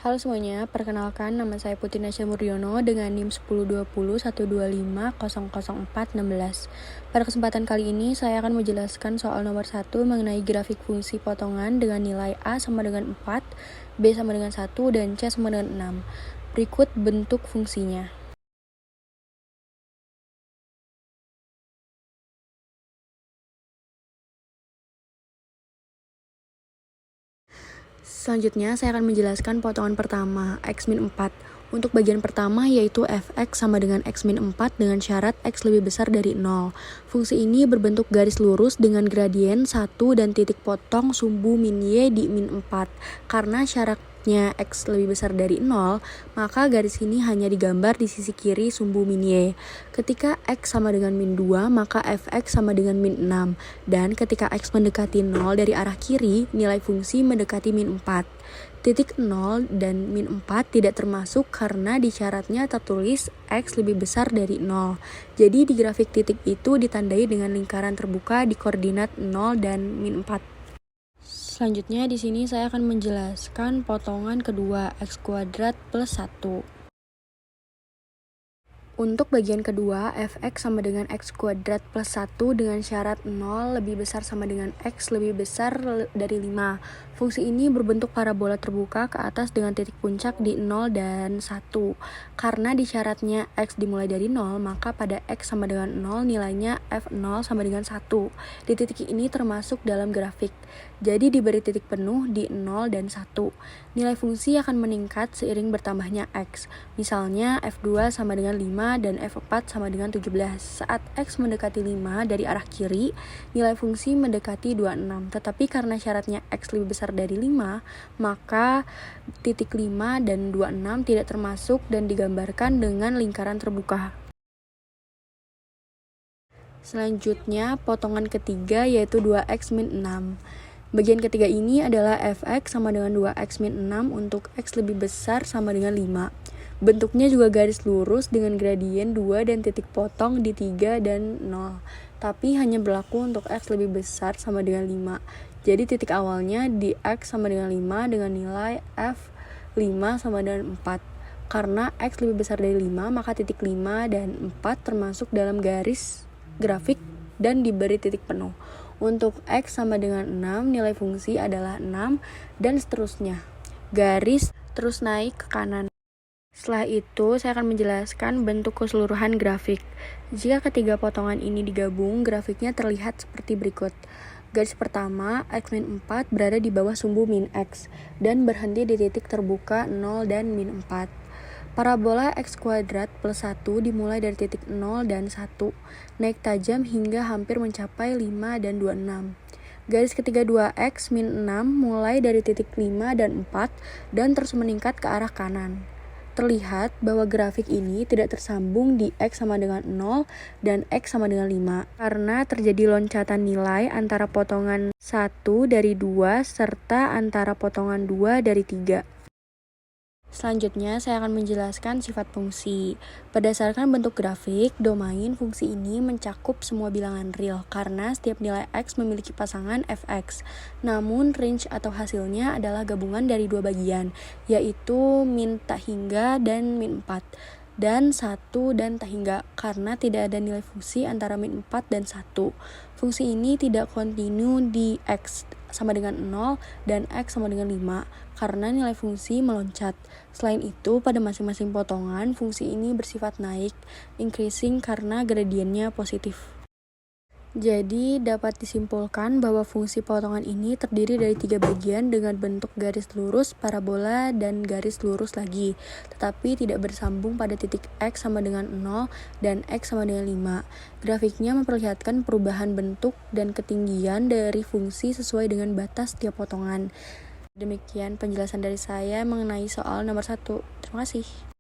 Halo semuanya, perkenalkan nama saya Putri Nasya Muryono dengan NIM 10201212500416. Pada kesempatan kali ini, saya akan menjelaskan soal nomor 1 mengenai grafik fungsi potongan dengan nilai A sama dengan 4, B sama dengan 1, dan C sama dengan 6. Berikut bentuk fungsinya. Selanjutnya, saya akan menjelaskan potongan pertama, X-4. Untuk bagian pertama yaitu fx sama dengan x-4 dengan syarat x lebih besar dari 0. Fungsi ini berbentuk garis lurus dengan gradien 1 dan titik potong sumbu min y di min 4. Karena syaratnya x lebih besar dari 0, maka garis ini hanya digambar di sisi kiri sumbu min y. Ketika x sama dengan min 2, maka fx sama dengan min 6. Dan ketika x mendekati 0 dari arah kiri, nilai fungsi mendekati min 4. Titik 0 dan min 4 tidak termasuk karena di syaratnya tertulis x lebih besar dari 0. Jadi di grafik titik itu ditandai dengan lingkaran terbuka di koordinat 0 dan min 4. Selanjutnya di sini saya akan menjelaskan potongan kedua, x² plus 1. Untuk bagian kedua, fx sama dengan x² plus 1 dengan syarat 0 lebih besar sama dengan x lebih besar dari 5. Fungsi ini berbentuk parabola terbuka ke atas dengan titik puncak di 0 dan 1. Karena di syaratnya x dimulai dari 0, maka pada x sama dengan 0 nilainya f0 sama dengan 1. Di titik ini termasuk dalam grafik. Jadi diberi titik penuh di 0 dan 1. Nilai fungsi akan meningkat seiring bertambahnya x. Misalnya f2 sama dengan 5 dan f4 sama dengan 17. Saat x mendekati 5 dari arah kiri, nilai fungsi mendekati 26. Tetapi karena syaratnya x lebih besar dari 5, maka titik 5 dan 26 tidak termasuk dan digambarkan dengan lingkaran terbuka. Selanjutnya, potongan ketiga yaitu 2x min 6. Bagian ketiga ini adalah fx sama dengan 2x min 6 untuk x lebih besar sama dengan 5. Bentuknya juga garis lurus dengan gradien 2 dan titik potong di 3 dan 0. Tapi hanya berlaku untuk x lebih besar sama dengan 5. Jadi titik awalnya di x sama dengan 5 dengan nilai f5 sama dengan 4. Karena x lebih besar dari 5, maka titik 5 dan 4 termasuk dalam garis grafik dan diberi titik penuh. Untuk x sama dengan 6, nilai fungsi adalah 6 dan seterusnya. Garis terus naik ke kanan. Setelah itu, saya akan menjelaskan bentuk keseluruhan grafik. Jika ketiga potongan ini digabung, grafiknya terlihat seperti berikut. Garis pertama, x-4 berada di bawah sumbu min x dan berhenti di titik terbuka 0 dan min 4. Parabola x² plus 1 dimulai dari titik 0 dan 1, naik tajam hingga hampir mencapai 5 dan 26. Garis ketiga 2x min 6 mulai dari titik 5 dan 4 dan terus meningkat ke arah kanan. Terlihat bahwa grafik ini tidak tersambung di x sama dengan 0 dan x sama dengan 5 karena terjadi loncatan nilai antara potongan 1 dari 2 serta antara potongan 2 dari 3. Selanjutnya, saya akan menjelaskan sifat fungsi. Berdasarkan bentuk grafik, domain fungsi ini mencakup semua bilangan real karena setiap nilai x memiliki pasangan fx. Namun, range atau hasilnya adalah gabungan dari dua bagian, yaitu min tak hingga dan min 4. Dan 1 dan tak hingga karena tidak ada nilai fungsi antara min 4 dan 1. Fungsi ini tidak kontinu di x sama dengan 0 dan x sama dengan 5 karena nilai fungsi meloncat. Selain itu, pada masing-masing potongan, fungsi ini bersifat naik, increasing karena gradiennya positif. Jadi, dapat disimpulkan bahwa fungsi potongan ini terdiri dari 3 bagian dengan bentuk garis lurus, parabola, dan garis lurus lagi, tetapi tidak bersambung pada titik x sama dengan 0 dan x sama dengan 5. Grafiknya memperlihatkan perubahan bentuk dan ketinggian dari fungsi sesuai dengan batas tiap potongan. Demikian penjelasan dari saya mengenai soal nomor 1. Terima kasih.